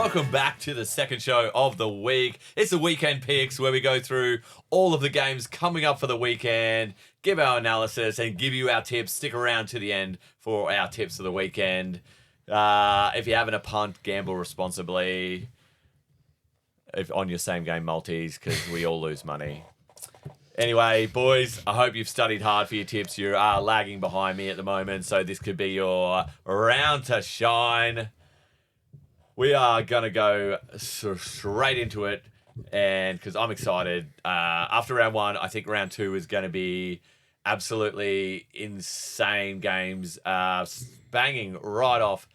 welcome back to the second show of the week. It's the Weekend Picks, where we go through all of the games coming up for the weekend, give our analysis, and give you our tips. Stick around to the end for our tips of the weekend. If you're having a punt, gamble responsibly. If on your same game multis, because we all lose money. Anyway, boys, I hope you've studied hard for your tips. You are lagging behind me at the moment, so this could be your round to shine. We are going to go straight into it, and because I'm excited. After round one, I think round two is going to be absolutely insane games, banging right off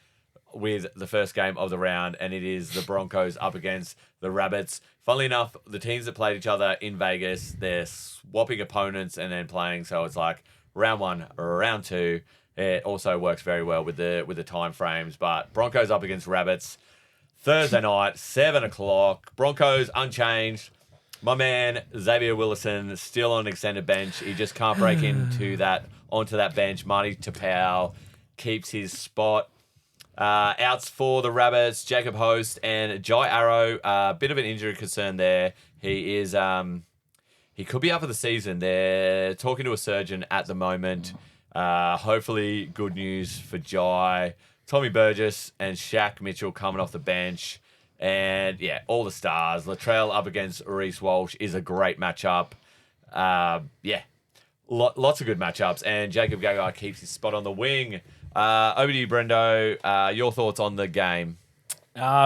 with the first game of the round, and it is the Broncos up against the Rabbits. Funnily enough, the teams that played each other in Vegas, they're swapping opponents and then playing, so it's like round one, round two. It also works very well with the time frames, but Broncos up against Rabbits. Thursday night, 7 o'clock. Broncos unchanged. My man, Xavier Willison, still on extended bench. He just can't break onto that bench. Marty Tapau keeps his spot. Outs for the Rabbits, Jacob Host and Jai Arrow. Bit of an injury concern there. He is he could be out for the season. They're talking to a surgeon at the moment. Hopefully good news for Jai. Tommy Burgess and Shaq Mitchell coming off the bench. And, yeah, all the stars. Latrell up against Reece Walsh is a great matchup. Lots of good matchups. And Jacob Gagai keeps his spot on the wing. Over to you, Brendo. Your thoughts on the game?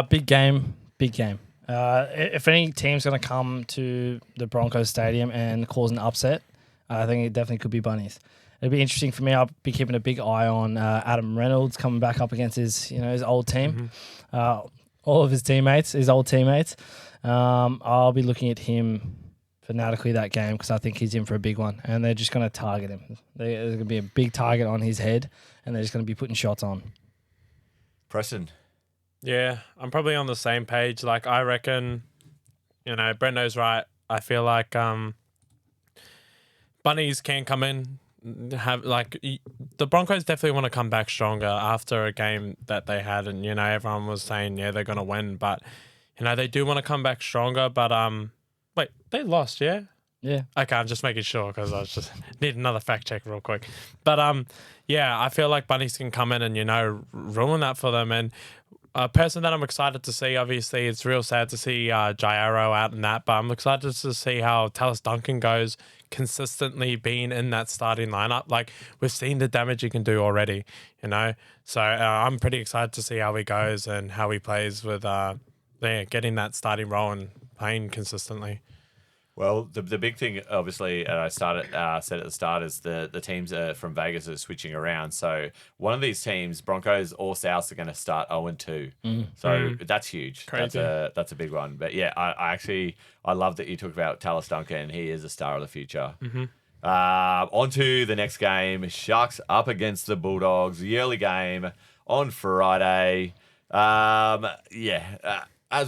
Big game. If any team's going to come to the Broncos Stadium and cause an upset, I think it definitely could be Bunnies. It'll be interesting for me. I'll be keeping a big eye on Adam Reynolds coming back up against his old team. All of his old teammates. I'll be looking at him fanatically that game because I think he's in for a big one, and they're just going to target him. There's going to be a big target on his head, and they're just going to be putting shots on. Preston. Yeah, I'm probably on the same page. Like, I reckon, Brendo's right. I feel like Bunnies can come in. The Broncos definitely want to come back stronger after a game that they had, and everyone was saying they're gonna win, but they do want to come back stronger. But wait, they lost, yeah. Okay, I'm just making sure because I just need another fact check real quick. But I feel like Bunnies can come in and ruin that for them. And a person that I'm excited to see, obviously, it's real sad to see Jai Arrow out in that, but I'm excited to see how Tallis Duncan goes, consistently being in that starting lineup. Like, we've seen the damage he can do already, So I'm pretty excited to see how he goes and how he plays with getting that starting role and playing consistently. Well, the big thing, obviously, I said at the start, is the teams from Vegas are switching around. So one of these teams, Broncos or Souths, are going to start 0-2. So that's huge. Crazy. That's a big one. But yeah, I love that you talk about Tallis Duncan. He is a star of the future. On to the next game. Sharks up against the Bulldogs. The early game on Friday. As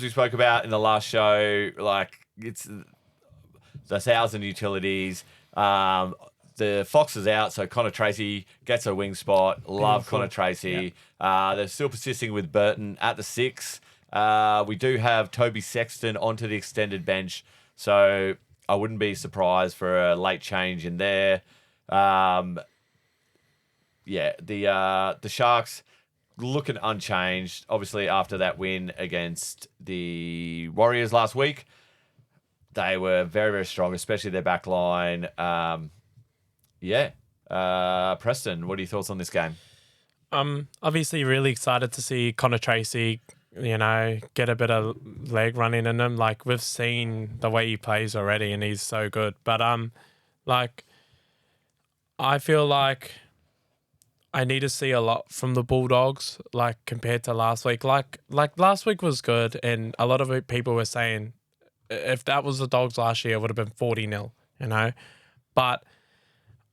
we spoke about in the last show, it's the 1,000 utilities. The Fox is out, so Connor Tracy gets a wing spot. Love Connor Tracy. Yep. They're still persisting with Burton at the 6. We do have Toby Sexton onto the extended bench, so I wouldn't be surprised for a late change in there. The Sharks looking unchanged, obviously, after that win against the Warriors last week. They were very, very strong, especially their back line. Preston, what are your thoughts on this game? Obviously really excited to see Connor Tracy, get a bit of leg running in him. Like, we've seen the way he plays already, and he's so good. But I feel like I need to see a lot from the Bulldogs, compared to last week. Like last week was good, and a lot of people were saying, if that was the Dogs last year, it would have been 40-0, But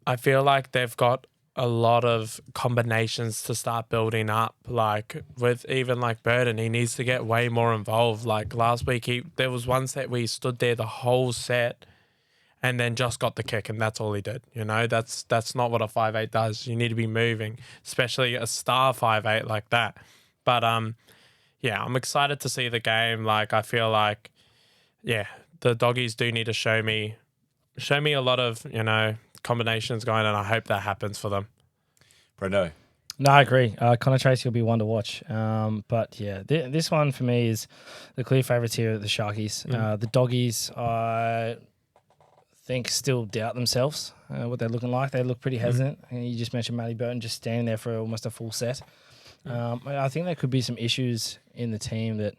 I feel like they've got a lot of combinations to start building up. Like, with even Burton, he needs to get way more involved. Like, last week, there was one set where he stood there the whole set and then just got the kick, and that's all he did. That's not what a 5'8" does. You need to be moving, especially a star 5'8" like that. But yeah, I'm excited to see the game. Like, I feel like, yeah, the doggies do need to show me a lot of, combinations going, and I hope that happens for them. Brendo. No, I agree. Connor Tracy will be one to watch. But yeah, this one for me is the clear favourites here, the Sharkies. The Doggies, I think, still doubt themselves, what they're looking like. They look pretty hesitant. And you just mentioned Matty Burton just standing there for almost a full set. I think there could be some issues in the team that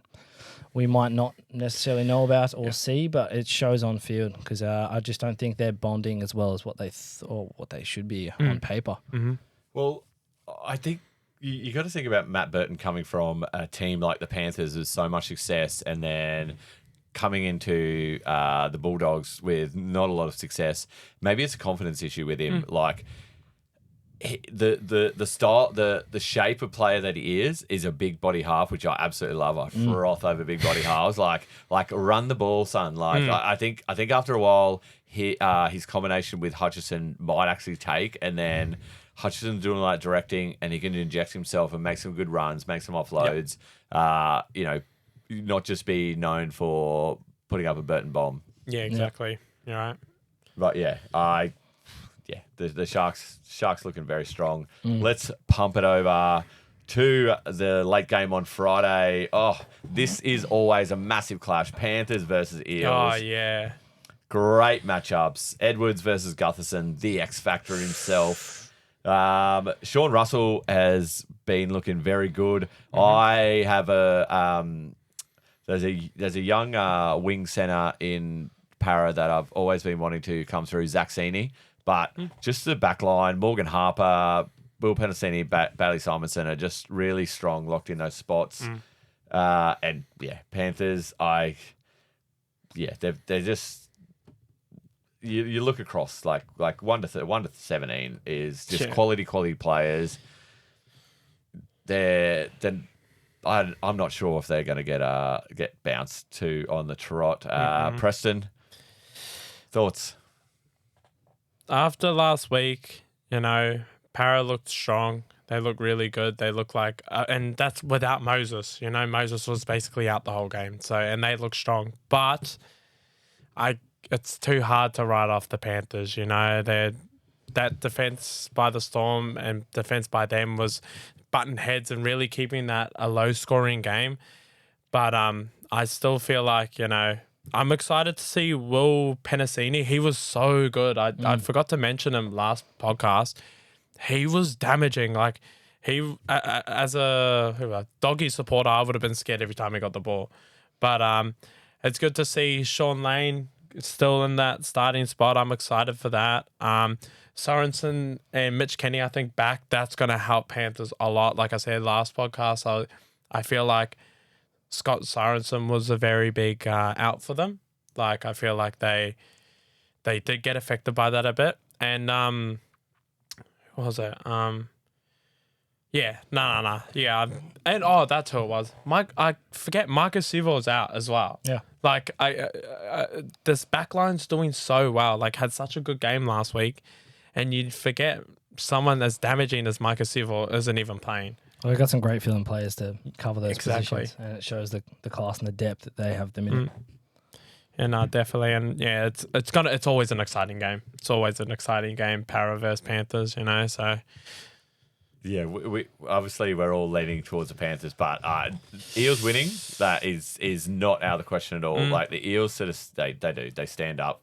we might not necessarily know about or see, but it shows on field because I just don't think they're bonding as well as what they what they should be on paper. Mm-hmm. Well, I think you got to think about Matt Burton coming from a team like the Panthers with so much success, and then coming into the Bulldogs with not a lot of success. Maybe it's a confidence issue with him. Like the style, the shape of player that he is a big body half, which I absolutely love. I froth over big body halves. Like run the ball, son. Like I think after a while, his combination with Hutchison might actually take, and then Hutchison's doing like directing, and he can inject himself and make some good runs, make some offloads. Not just be known for putting up a Burton bomb. Yeah, exactly. You're right. But yeah, the Sharks looking very strong. Let's pump it over to the late game on Friday. Oh, this is always a massive clash. Panthers versus Eels. Oh, yeah. Great matchups. Edwards versus Gutherson, the X Factor himself. Sean Russell has been looking very good. I have there's a young wing centre in Para that I've always been wanting to come through, Zach Sini. But just the back line, Morgan Harper, Will Penasini, Bailey Simonson are just really strong, locked in those spots. And yeah, Panthers, they're just. You look across like 1 to 17 is just quality players. I'm not sure if they're going to get bounced to on the trot. Preston, thoughts? After last week, Para looked strong. They look really good. They look like, and that's without Moses. Moses was basically out the whole game. So, and they look strong, but it's too hard to write off the Panthers. That defense by the Storm and defense by them was button heads and really keeping that a low scoring game. But I still feel like, I'm excited to see Will Penasini. He was so good. I forgot to mention him last podcast. He was damaging. Like he, as a doggy supporter, I would have been scared every time he got the ball. But it's good to see Sean Lane still in that starting spot. I'm excited for that. Sorensen and Mitch Kenny, I think, back. That's going to help Panthers a lot. Like I said last podcast, I feel like Scott Sorensen was a very big out for them. Like I feel like they did get affected by that a bit. And what was it? Yeah, no. Yeah, and that's who it was. I forget Marcus Sivo's out as well. Yeah, like this backline's doing so well. Like had such a good game last week, and you'd forget someone as damaging as Marcus Sivo isn't even playing. Well, we've got some great feeling players to cover those positions, and it shows the class and the depth that they have them in. And definitely, and yeah, it's always an exciting game. It's always an exciting game, Para versus Panthers. So. Yeah, we obviously we're all leaning towards the Panthers, but Eels winning, that is not out of the question at all. Like the Eels sort of they stand up.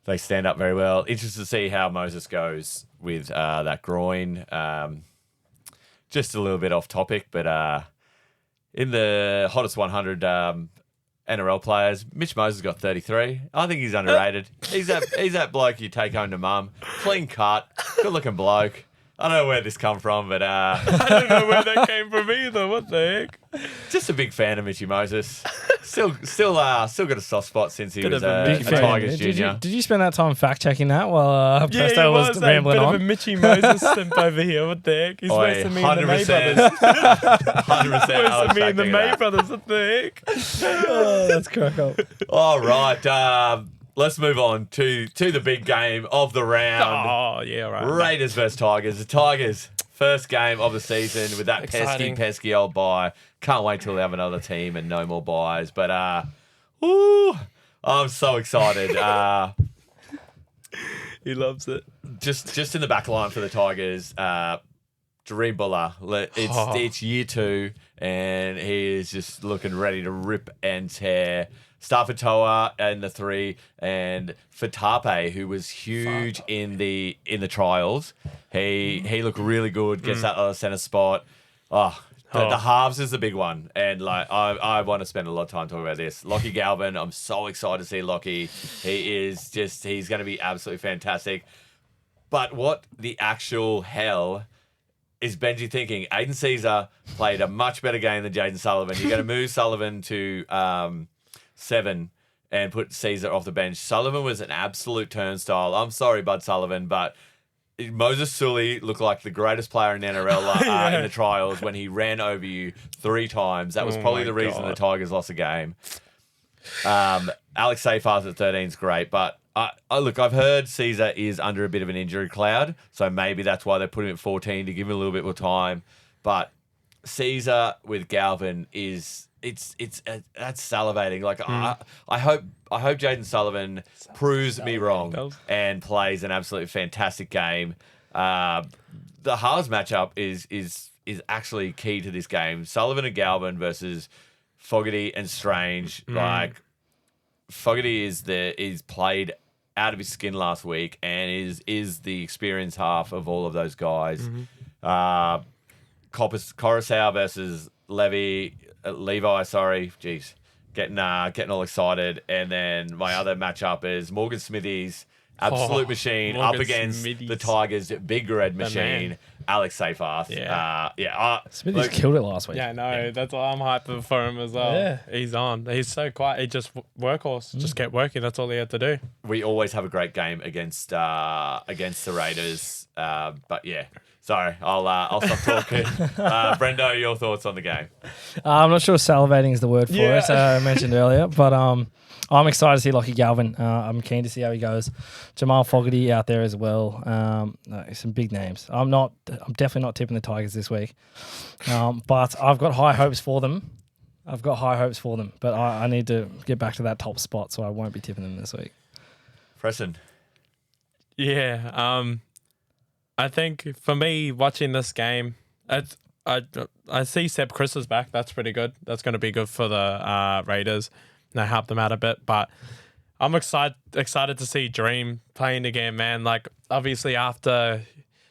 They stand up very well. Interested to see how Moses goes with that groin. Just a little bit off topic, but in the hottest 100 NRL players, Mitch Moses got 33. I think he's underrated. He's that bloke you take home to mum. Clean cut, good looking bloke. I don't know where this come from, but I don't know where that came from either. What the heck? Just a big fan of Mitchy Moses. Still got a soft spot since he was a Tigers junior. Did you spend that time fact checking that while Presto was rambling on? Bit of a Mitchy Moses simp over here. What the heck? He's worse than me and the May brothers. 100%. Worse than me and the May brothers. What the heck? Oh, that's crack up. All right. Let's move on to the big game of the round. Oh, yeah, right. Raiders versus Tigers. The Tigers First game of the season with that Exciting. pesky old bye. Can't wait till they have another team and no more byes. But woo, I'm so excited. He loves it. Just in the back line for the Tigers, Dream Buller. It's year 2, and he is just looking ready to rip and tear. Starfatoa and the 3, and Fatape, who was huge in the trials. He looked really good. Gets that other centre spot. The halves is the big one, and like I want to spend a lot of time talking about this. Lockie Galvin, I'm so excited to see Lockie. He's going to be absolutely fantastic. But what the actual hell is Benji thinking? Aiden Caesar played a much better game than Jaden Sullivan. You're going to move Sullivan to 7 and put Caesar off the bench. Sullivan was an absolute turnstile. I'm sorry, Bud Sullivan, but Moses Sully looked like the greatest player in the NRL in the trials when he ran over you 3 times. That was probably the reason the Tigers lost the game. Alex Seyfarth at 13 is great, but I've heard Caesar is under a bit of an injury cloud, so maybe that's why they put him at 14 to give him a little bit more time. But Caesar with Galvin that's salivating. Like I hope Jaden Sullivan proves me wrong and plays an absolutely fantastic game. The halves matchup is actually key to this game. Sullivan and Galvin versus Fogarty and Strange. Like Fogarty is played out of his skin last week and is the experienced half of all of those guys. Coruscant versus Levi, jeez, getting all excited. And then my other matchup is Morgan Smithies, absolute machine, up against the Tigers' big red machine, Alex Seyfarth. Smithies killed it last week. Yeah, no, that's why I'm hyped for him as well. Yeah. He's on. He's so quiet. He just workhorse, just kept working. That's all he had to do. We always have a great game against the Raiders. But yeah. Sorry, I'll stop talking. Brendo, your thoughts on the game? I'm not sure salivating is the word for it, I mentioned earlier, but I'm excited to see Lockie Galvin. I'm keen to see how he goes. Jamal Fogarty out there as well. Some big names. I'm definitely not tipping the Tigers this week, but I've got high hopes for them. But I need to get back to that top spot, so I won't be tipping them this week. Preston. Yeah. I think for me, watching this game, I see Seb Chris is back. That's pretty good. That's going to be good for the Raiders. They help them out a bit. But I'm excited to see Dream playing again, man. Like, obviously, after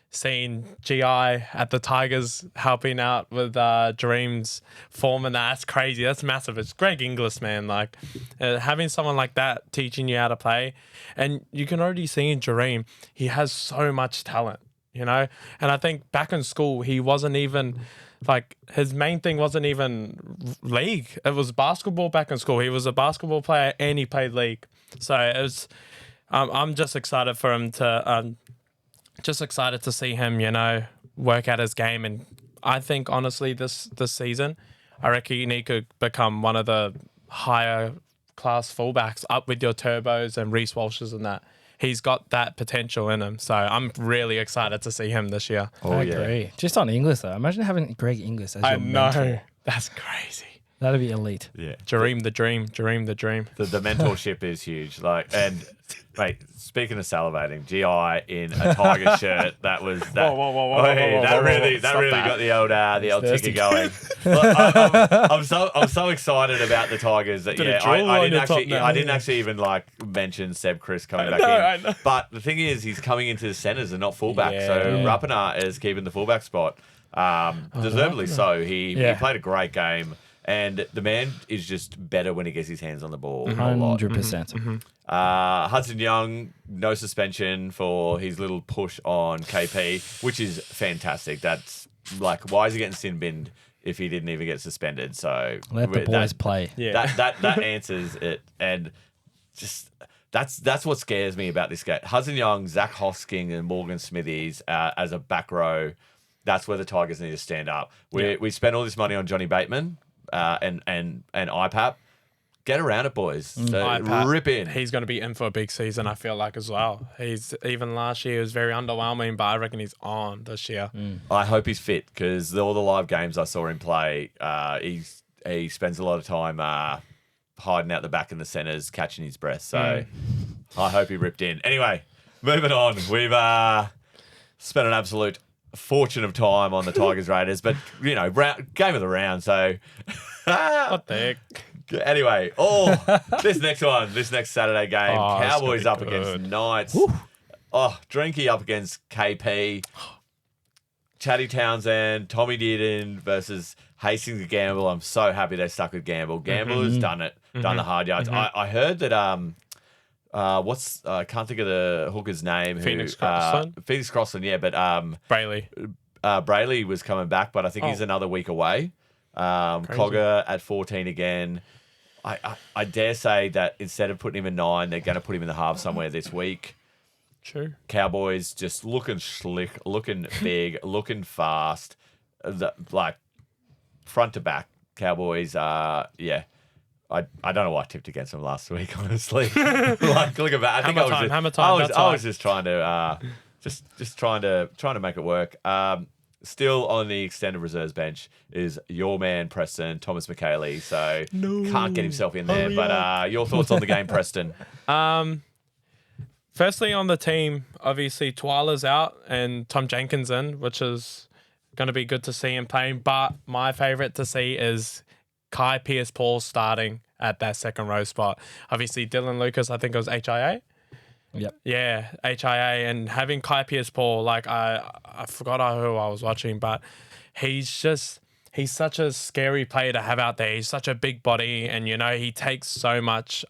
seeing GI at the Tigers helping out with Dream's form and that's crazy. That's massive. It's Greg Inglis, man. Like, having someone like that teaching you how to play. And you can already see in Dream, he has so much talent. And I think back in school, he wasn't even, like, his main thing wasn't even league. It was basketball back in school. He was a basketball player and he played league. So it was, I'm just excited for him to, excited to see him, work out his game. And I think, honestly, this season, I reckon he could become one of the higher class fullbacks up with your Turbos and Reece Walshes and that. He's got that potential in him. So I'm really excited to see him this year. I agree. Just on Inglis, though. Imagine having Greg Inglis as your mentor. That's crazy. That'd be elite. Yeah. Dream the dream. The mentorship is huge. Like, and mate, speaking of salivating, GI in a Tiger shirt, that was that. Whoa, That really got the old ticker going. I'm so excited about the Tigers that I didn't actually even like mention Seb Chris coming back in. I know. But the thing is, he's coming into the centres and not fullback. So Rapana is keeping the fullback spot. Deservedly so. He played a great game. And the man is just better when he gets his hands on the ball. 100%. Hudson Young, no suspension for his little push on KP, which is fantastic. That's like, why is he getting sin binned if he didn't even get suspended? So let the boys play. Yeah. That answers it. And just that's what scares me about this game. Hudson Young, Zach Hosking, and Morgan Smithies as a back row. That's where the Tigers need to stand up. We spent all this money on Johnny Bateman. And IPAP, get around it, boys. So Pat, rip in. He's going to be in for a big season, I feel like, as well. Even last year was very underwhelming, but I reckon he's on this year. I hope he's fit because all the live games I saw him play, he spends a lot of time hiding out the back in the centres, catching his breath. So I hope he ripped in. Anyway, moving on. We've spent an absolute fortune of time on the Tigers Raiders, but game of the round. So What the heck? anyway, this next Saturday game, Cowboys up against Knights. Woo. Drinky up against KP. Chatty Townsend, Tommy Dearden versus Hastings and Gamble. I'm so happy they stuck with Gamble. Gamble has done the hard yards. I heard that I can't think of the hooker's name. Phoenix Crossland? Phoenix Crossland, yeah, but Brayley. Brayley was coming back, but I think he's another week away. Cogger at 14 again. I dare say that instead of putting him in 9, they're going to put him in the half somewhere this week. True. Cowboys just looking slick, looking big, looking fast, like front to back. Cowboys, yeah. I don't know why I tipped against them last week, honestly. Like looking back, I think I was just trying to just trying to make it work. Still on the extended reserves bench is your man Preston, Thomas McKaylee. So can't get himself in there. But your thoughts on the game, Preston? Firstly, on the team, obviously Twala's out and Tom Jenkins in, which is going to be good to see him playing. But my favourite to see is Kai Pierce-Paul starting at that second row spot. Obviously, Dylan Lucas, I think it was HIA. Yep. Yeah, HIA, and having Kai Pierce-Paul, like I forgot who I was watching, but he's such a scary player to have out there. He's such a big body, and he takes so much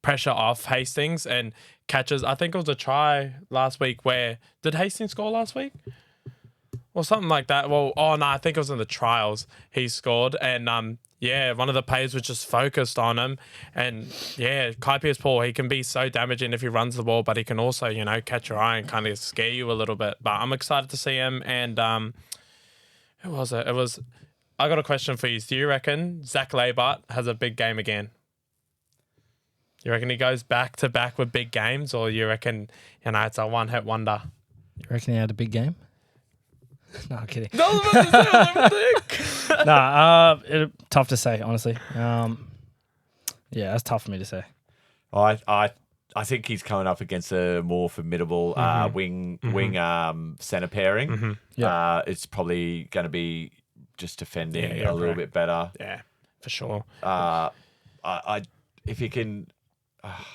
pressure off Hastings and catches. I think it was a try last week where did Hastings score last week? Or something like that. Well, no, I think it was in the trials he scored. And, one of the players was just focused on him. And, Kai Pierce-Paul, he can be so damaging if he runs the ball, but he can also, catch your eye and kind of scare you a little bit. But I'm excited to see him. And who was it? I got a question for you. Do you reckon Zach Labart has a big game again? You reckon he goes back to back with big games, or you reckon, it's a one-hit wonder? You reckon he had a big game? No, I'm kidding. No, tough to say, honestly. Yeah, that's tough for me to say. I think he's coming up against a more formidable wing centre pairing. Mm-hmm. Yeah. It's probably going to be just defending a little bit better. Yeah, for sure. If he can,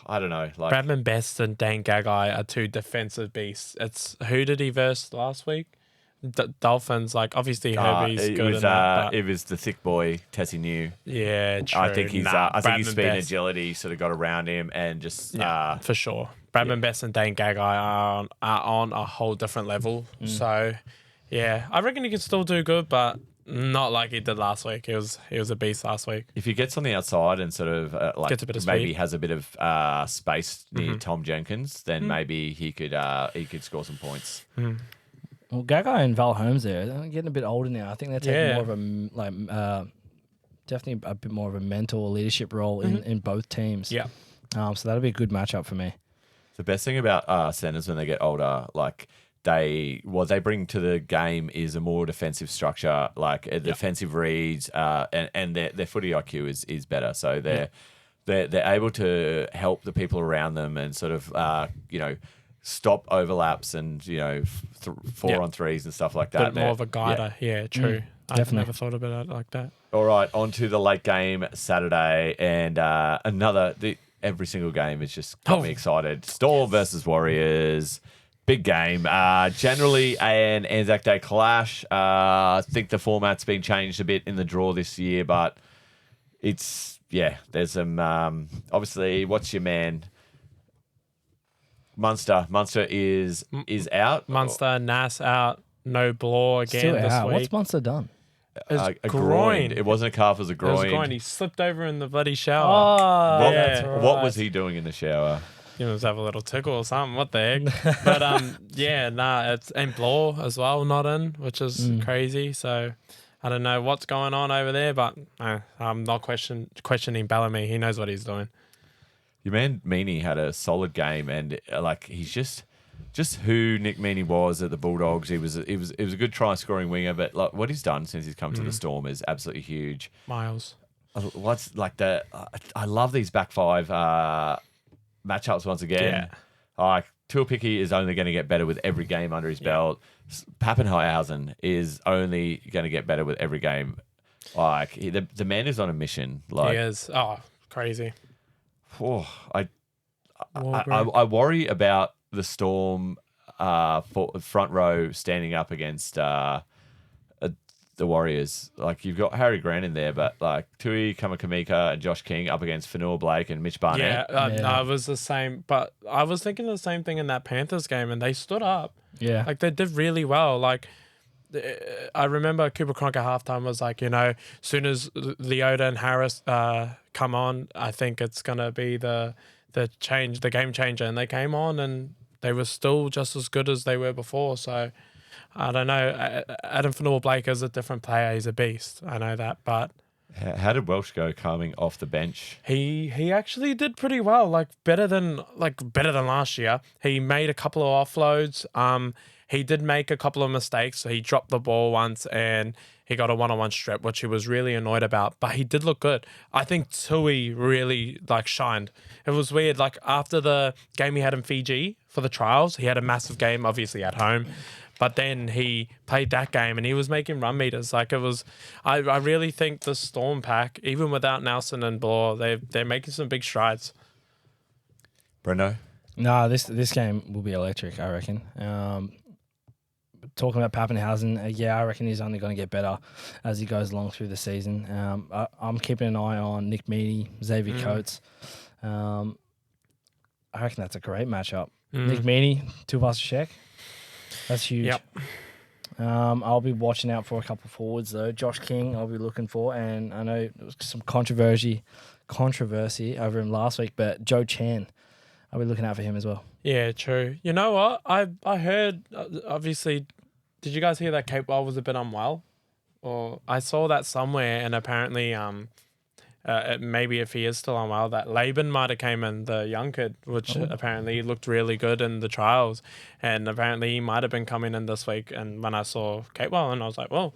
I don't know. Like Bradman Best and Dane Gagai are two defensive beasts. Who did he verse last week? Dolphins, like obviously Herbie's good. It was the thick boy Tessie New. Yeah, true. I think his speed and agility sort of got around him and just for sure. Bradman Best and Dane Gagai are on a whole different level. So yeah, I reckon he can still do good, but not like he did last week. He was a beast last week. If he gets on the outside and sort of Gets a bit of maybe speed. has a bit of space near Tom Jenkins, then maybe he could score some points. Well, Gagai and Val Holmes they're getting a bit older now. I think they're taking more of a definitely a bit more of a mental leadership role in both teams. Yeah. So that'll be a good matchup for me. The best thing about centers when they get older, like what they bring to the game is a more defensive structure, like defensive reads, and their footy IQ is better. So they're able to help the people around them and sort of stop overlaps and 4-on-3s and stuff like that. Bit more of a guider. Yeah, true. I've definitely. never thought about it like that. All right, on to the late game Saturday, and every single game has just got me excited. Storm versus Warriors. Big game. Generally an Anzac Day clash. I think the format's been changed a bit in the draw this year, but there's some obviously what's your man? Munster is out. Munster, Nas out. No Bloor again Still this out. week. What's Munster done? A groin. It wasn't a calf, it was a It was groin. a groin. He slipped over in the bloody shower. Oh, that's What was he doing in the shower? You must have a little tickle or something. What the heck? But it's and Bloor as well, not in, which is crazy. So I don't know what's going on over there, but I'm not questioning Bellamy. He knows what he's doing. Your man Meaney had a solid game, and he's just who Nick Meaney was at the Bulldogs. He was a good try scoring winger, but like what he's done since he's come to the Storm is absolutely huge. Miles. What's like I love these back five matchups once again. Like Tuapiki is only going to get better with every game under his belt. Pappenhausen is only going to get better with every game. Like the man is on a mission. Like he is. Oh, crazy. I worry about the Storm for front row standing up against the Warriors. Like you've got Harry Grant in there, but like Tui Kamakamika and Josh King up against Fanua Blake and Mitch Barnett. I was the same, but I was thinking the same thing in that Panthers game, and they stood up. Yeah, like they did really well. Like I remember Cooper Cronk at halftime was like, as soon as Leota and Harris come on, I think it's gonna be the game changer, and they came on and they were still just as good as they were before. So I don't know. Adam Fanua Blake is a different player. He's a beast. I know that, but how did Welsh go coming off the bench? He actually did pretty well. Like better than last year. He made a couple of offloads. He did make a couple of mistakes. So he dropped the ball once and he got a one-on-one strip, which he was really annoyed about. But he did look good. I think Tui really shined. It was weird. Like after the game he had in Fiji for the trials, he had a massive game, obviously at home. But then he played that game and he was making run meters. Like it was, I really think the Storm pack, even without Nelson and Bloor, they're making some big strides. Brendo? No, this game will be electric, I reckon. Talking about Pappenhausen, I reckon he's only going to get better as he goes along through the season. I'm keeping an eye on Nick Meaney, Xavier Coates. I reckon that's a great matchup. Nick Meaney, Tuvas. That's huge. Yep. I'll be watching out for a couple forwards though. Josh King, I'll be looking for, and I know there was some controversy over him last week, but Joe Chan, I'll be looking out for him as well. Yeah, true. You know what? I heard, obviously, did you guys hear that Capewell was a bit unwell? Or I saw that somewhere, and apparently, maybe if he is still unwell, that Laban might have came in, the young kid, which apparently looked really good in the trials, and apparently he might have been coming in this week. And when I saw Capewell, and I was like, well,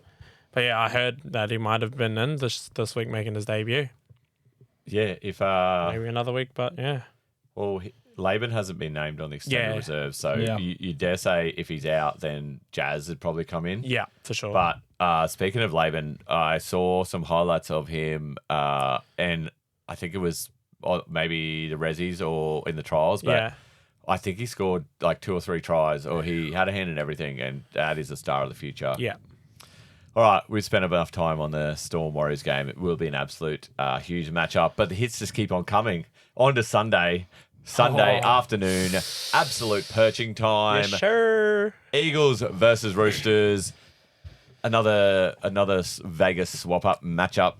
but yeah, I heard that he might have been in this week making his debut. Yeah, if maybe another week, but yeah. Well, Laban hasn't been named on the extended reserve, so you dare say if he's out, then Jazz would probably come in. Yeah, for sure. But speaking of Laban, I saw some highlights of him, and I think it was maybe the Rezzies or in the trials, but I think he scored like 2 or 3 tries, or he had a hand in everything, and that is the star of the future. Yeah. All right, we've spent enough time on the Storm Warriors game. It will be an absolute huge matchup, but the hits just keep on coming. On to Sunday afternoon, absolute perching time. Yes, sure. Eagles versus Roosters. Another Vegas swap-up matchup.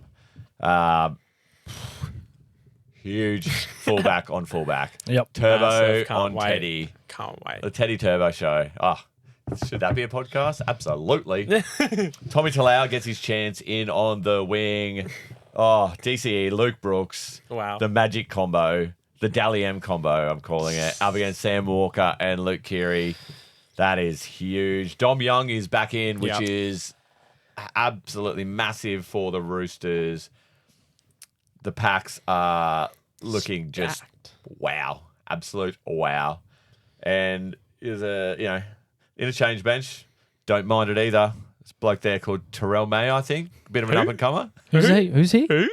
Huge fullback on fullback. Yep. Turbo Massive. on Teddy. Can't wait. The Teddy Turbo show. Should that be a podcast? Absolutely. Tommy Talau gets his chance in on the wing. DCE, Luke Brooks. Wow. The magic combo. The Dally M combo, I'm calling it. Up against Sam Walker and Luke Keary. That is huge. Dom Young is back in, which is absolutely massive for the Roosters. The packs are looking just wow. Absolute wow. And is a, interchange bench. Don't mind it either. This bloke there called Terrell May, I think. A bit of an up-and-comer. Who's he? Who?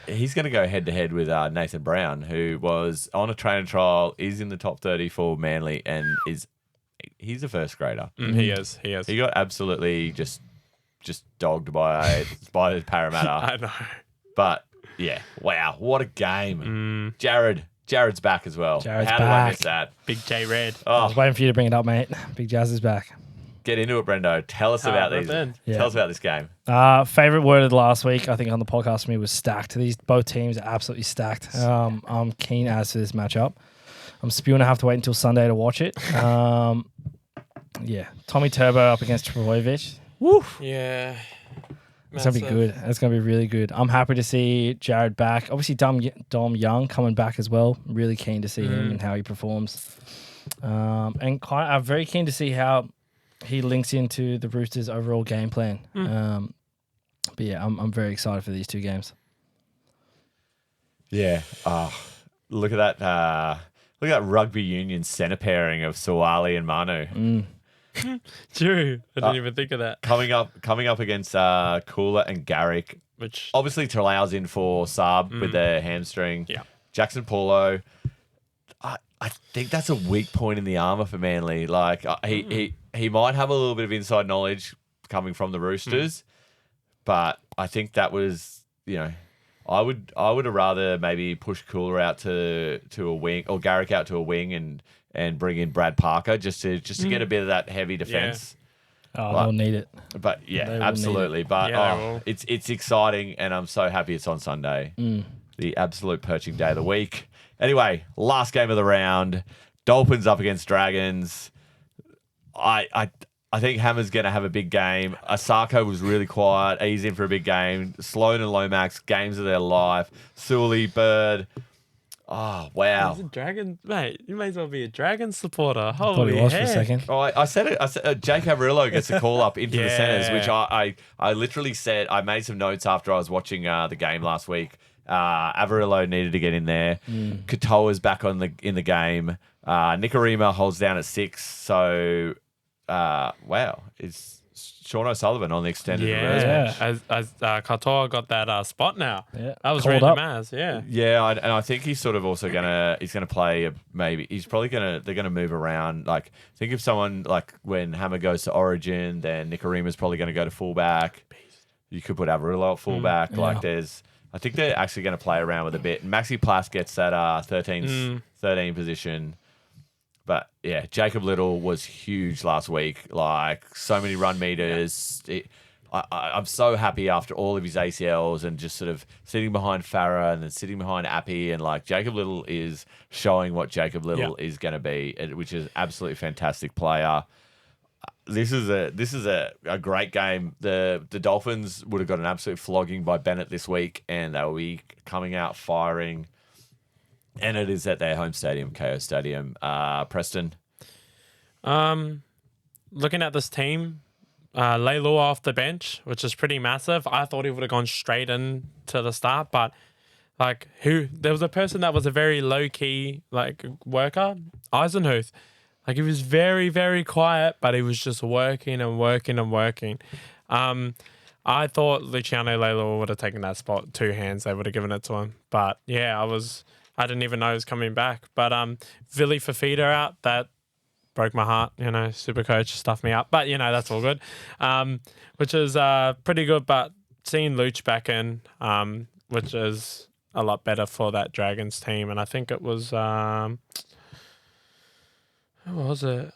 He's going to go head-to-head with Nathan Brown, who was on a training trial, is in the top 30 for Manly, and he's a first grader. He is. He got absolutely just dogged by Parramatta. I know. But, yeah, wow, what a game. Jared's back as well. Jared's How did I back. miss that? Big J Red. I was waiting for you to bring it up, mate. Big Jazz is back. Get into it, Brendo. Tell us about these. Yeah. Tell us about this game. Favorite word of the last week, I think, on the podcast for me was stacked. Both teams are absolutely stacked. I'm keen as to this matchup. I'm spewing to have to wait until Sunday to watch it. Tommy Turbo up against Trbojevic. Woo! Yeah. It's going to be good. It's going to be really good. I'm happy to see Jared back. Obviously, Dom Young coming back as well. Really keen to see him and how he performs. And I'm very keen to see how he links into the Roosters' overall game plan. But yeah, I'm very excited for these two games. Yeah. Look at that. Look at that rugby union centre pairing of Suwali and Manu. True. I didn't even think of that. Coming up against Cooler and Garrick. Which Obviously, Talau's in for sub with the hamstring. Yeah. Jackson Paulo. I think that's a weak point in the armour for Manly. Like he might have a little bit of inside knowledge coming from the Roosters, but I think that was, I would have rather maybe push Cooler out to a wing or Garrick out to a wing and bring in Brad Parker just to get a bit of that heavy defence. Oh, they'll need it. But yeah, They will absolutely. But Yeah, they will. it's exciting, and I'm so happy it's on Sunday, the absolute perching day of the week. Anyway, last game of the round, Dolphins up against Dragons. I think Hammer's going to have a big game. Asako was really quiet. He's in for a big game. Sloan and Lomax, games of their life. Sully, Bird. Oh, wow. He's a Dragon, mate. You may as well be a Dragon supporter. Thought Holy he was heck. for a second. Oh, I said it. I said Jake Averillo gets a call up into the Yeah. centres, which I literally said. I made some notes after I was watching the game last week. Averillo needed to get in there. Katoa's back in the game. Nikorima holds down at 6. So, wow, it's Sean O'Sullivan on the extended reverse bench. As Katoa got that spot now. Yeah. That was Called random up. as, yeah. Yeah, and I think he's sort of also gonna play they're gonna move around. Like, think of someone like when Hammer goes to Origin, then Nikorima's probably gonna go to fullback. You could put Averillo at fullback. I think they're actually gonna play around with a bit. Maxi Plas gets that 13 position. But yeah, Jacob Little was huge last week. Like, so many run meters. I'm so happy after all of his ACLs and just sort of sitting behind Farah and then sitting behind Appy, and like Jacob Little is showing what Jacob Little is going to be, which is absolutely fantastic player. This is a great game. The Dolphins would have got an absolute flogging by Bennett this week, and they will be coming out firing. And it is at their home stadium, KO Stadium. Preston. Looking at this team, Leilua off the bench, which is pretty massive. I thought he would have gone straight in to the start, but there was a person that was a very low key worker, Eisenhuth. Like, he was very, very quiet, but he was just working and working and working. I thought Luciano Leilua would have taken that spot 2 hands. They would have given it to him. But yeah, I didn't even know he was coming back. But Vili Fafita out, that broke my heart. Super coach stuffed me up. But, that's all good, which is pretty good. But seeing Luch back in, which is a lot better for that Dragons team. And I think it was, who was it?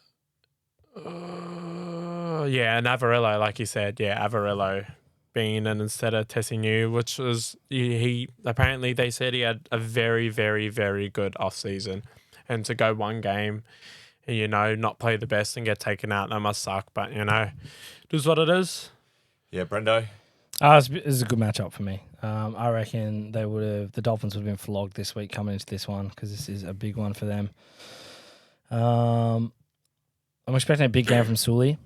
And Averillo, like you said. Yeah, Averillo being in instead of Tessinu, which was he apparently they said he had a very, very, very good off season, and to go one game and not play the best and get taken out, that must suck. But it is what it is. Yeah, Brendo. This is a good matchup for me. I reckon the Dolphins would have been flogged this week coming into this one, because this is a big one for them. I'm expecting a big game from Sully.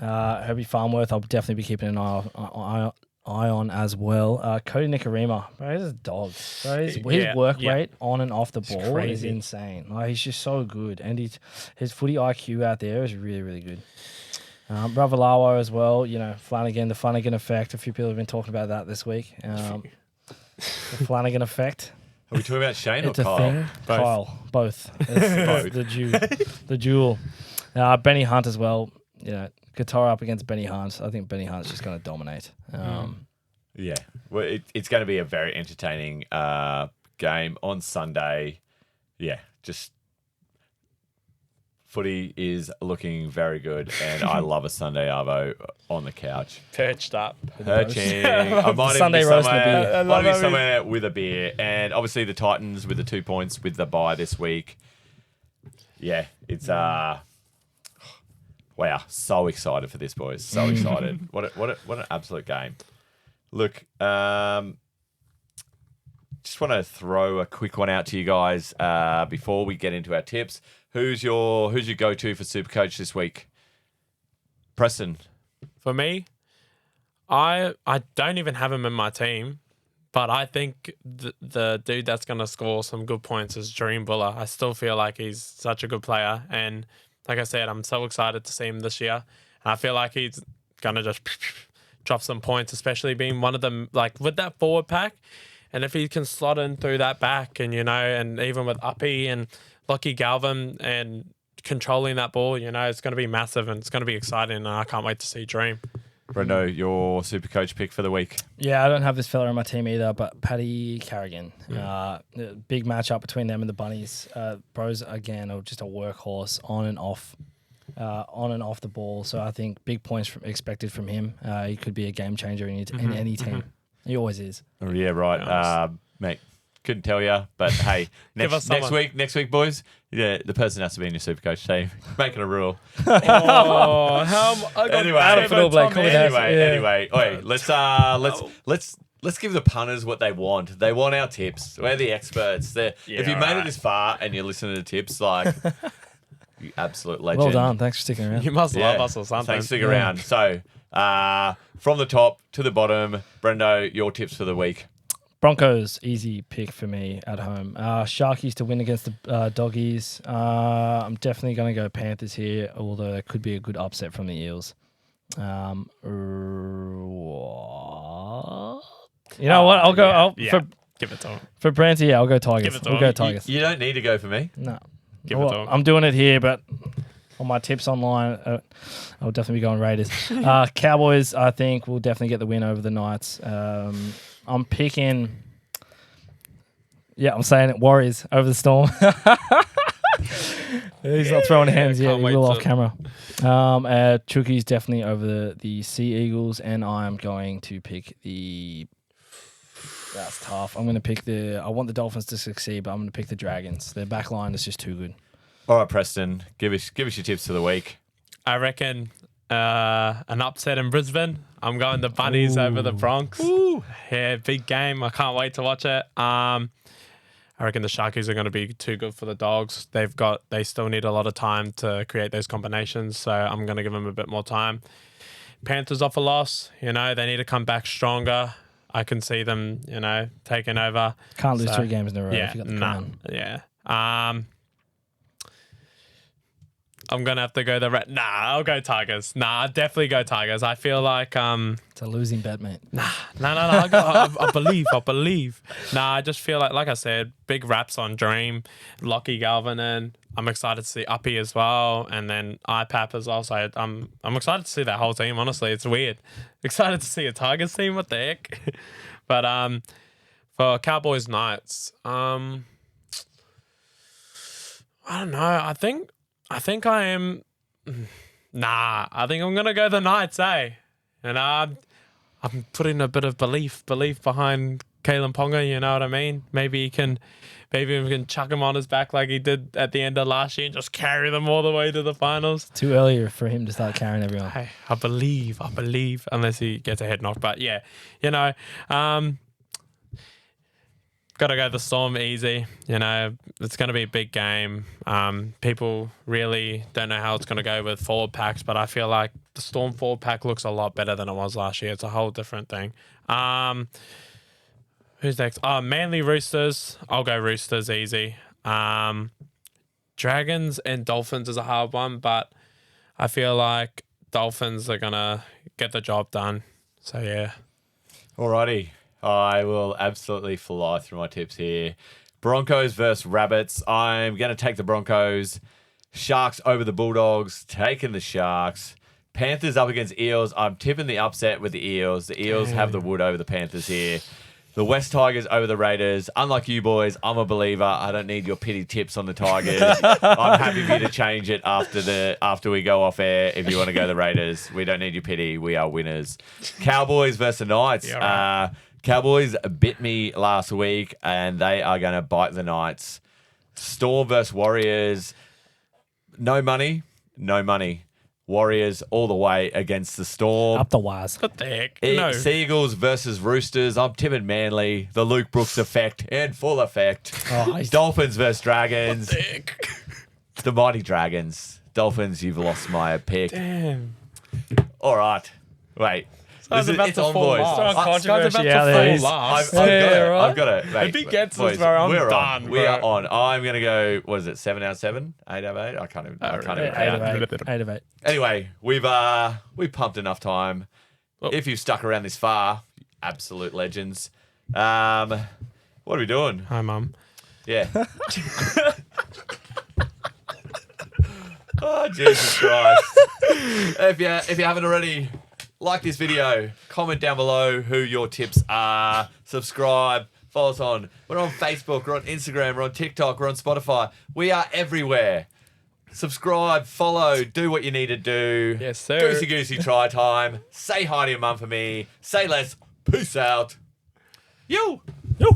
Herbie Farmworth, I'll definitely be keeping an eye on as well. Cody Nikorima, bro, he's a dog. Bro, his work rate on and off the ball is insane. Like, he's just so good, and his footy IQ out there is really, really good. Ravalawa as well, Flanagan, the Flanagan effect. A few people have been talking about that this week. The Flanagan effect. Are we talking about Shane It's or a Kyle? thing. Both. Kyle, both. It's the duel. Benny Hunt as well. Qatar up against Benny Hunt. I think Benny Hunt's just going to dominate. Yeah. Well, it's going to be a very entertaining game on Sunday. Yeah, just footy is looking very good, and I love a Sunday arvo on the couch. Perched up. Perching. I might even Sunday be roast and a beer. somewhere, might be somewhere with a beer. And obviously the Titans with the 2 points with the bye this week. Yeah, it's Wow, so excited for this, boys. So excited. What an absolute game. Look, just want to throw a quick one out to you guys before we get into our tips. Who's your go-to for Supercoach this week? Preston. For me, I don't even have him in my team, but I think the dude that's going to score some good points is Dream Buller. I still feel like he's such a good player, and like I said, I'm so excited to see him this year. And I feel like he's going to just drop some points, especially being one of them, like with that forward pack. And if he can slot in through that back and, and even with Uppy and Lockie Galvin and controlling that ball, it's going to be massive and it's going to be exciting. And I can't wait to see Dream. Brendo, your Supercoach pick for the week? Yeah, I don't have this fella on my team either, but Paddy Carrigan. Big matchup between them and the Bunnies. Bros, again, are just a workhorse on and off the ball. So I think big points expected from him. He could be a game changer in any team. He always is. Oh, yeah, right. Nice. Mate, couldn't tell you, but hey, next week, boys, yeah, the person has to be in your Supercoach team. Making a rule. Anyway, oi, let's give the punters what they want. They want our tips. We're the experts. If you made it this far and you're listening to tips, like you absolute legend. Well done. Thanks for sticking around. You must love us or something. Thanks for sticking around. So, from the top to the bottom, Brendo, your tips for the week. Broncos, easy pick for me at home. Sharkies to win against the Doggies. I'm definitely going to go Panthers here, although it could be a good upset from the Eels. You know what? I'll go. Give it to him. For Branty, I'll go Tigers. We'll go Tigers. You don't need to go for me. No. Give it to him. I'm doing it here, but on my tips online, I'll definitely be going Raiders. Cowboys, I think, will definitely get the win over the Knights. I'm picking... Yeah, I'm saying it. Warriors over the Storm. He's not throwing hands yet. He will off camera. Chucky's definitely over the Sea Eagles, and I'm going to pick the... That's tough. I'm going to pick I want the Dolphins to succeed, but I'm going to pick the Dragons. Their back line is just too good. All right, Preston, give us your tips for the week. I reckon an upset in Brisbane. I'm going the Bunnies over the Bronx. Ooh. Yeah, big game. I can't wait to watch it. I reckon the Sharkies are going to be too good for the Dogs. They still need a lot of time to create those combinations, so I'm going to give them a bit more time. Panthers off a loss. They need to come back stronger. I can see them, taking over. Can't lose 3 games in a row yeah, if you got the crown. Yeah. I'm going to have to go I'll go Tigers. I'll definitely go Tigers. I feel like... It's a losing bet, mate. No. I believe. I just feel like I said, big raps on Dream, Lockie Galvin, and I'm excited to see Uppy as well, and then IPAP as well. So I'm excited to see that whole team, honestly. It's weird. Excited to see a Tigers team. What the heck? But for Cowboys Knights, I don't know. I think I am... I think I'm going to go the Knights, eh? And I'm putting a bit of belief behind Kalen Ponga, you know what I mean? Maybe we can chuck him on his back like he did at the end of last year and just carry them all the way to the finals. Too early for him to start carrying everyone. Hey, I believe, unless he gets a head knock. But yeah, got to go the Storm easy. It's going to be a big game. People really don't know how it's going to go with forward packs, but I feel like the Storm forward pack looks a lot better than it was last year. It's a whole different thing. Who's next? Manly Roosters. I'll go Roosters easy. Dragons and Dolphins is a hard one, but I feel like Dolphins are going to get the job done. So, yeah. Alrighty. I will absolutely fly through my tips here. Broncos versus Rabbits. I'm going to take the Broncos. Sharks over the Bulldogs. Taking the Sharks. Panthers up against Eels. I'm tipping the upset with the Eels. The Eels have the wood over the Panthers here. The West Tigers over the Raiders. Unlike you boys, I'm a believer. I don't need your pity tips on the Tigers. I'm happy for you to change it after we go off air if you want to go the Raiders. We don't need your pity. We are winners. Cowboys versus the Knights. Yeah, right. Cowboys bit me last week, and they are going to bite the Knights. Storm versus Warriors. No money. Warriors all the way against the Storm. Up the wires. What the heck? No. Seagulls versus Roosters. I'm tipping Manly. The Luke Brooks effect in full effect. Dolphins versus Dragons. What the heck? The Mighty Dragons. Dolphins, you've lost my pick. Damn. All right. Wait. Someone's about It's to on, fall boys. off. Someone's Someone's controversy about out to there. fall I've off. got it. right. I've got it. Mate, If he gets boys, us, bro, I'm we're done, on. We bro. are on. I'm going to go, what is it, 7 out of 7? 8 out of 8? I can't even count. 8 of 8. Anyway, we've pumped enough time. Oh. If you've stuck around this far, absolute legends. What are we doing? Hi, Mum. Yeah. Oh, Jesus Christ. If you haven't already, like this video, comment down below who your tips are, subscribe, follow us on. We're on Facebook, we're on Instagram, we're on TikTok, we're on Spotify. We are everywhere. Subscribe, follow, do what you need to do. Yes, sir. Goosey goosey try time. Say hi to your mum for me. Say less. Peace out. You. Yo.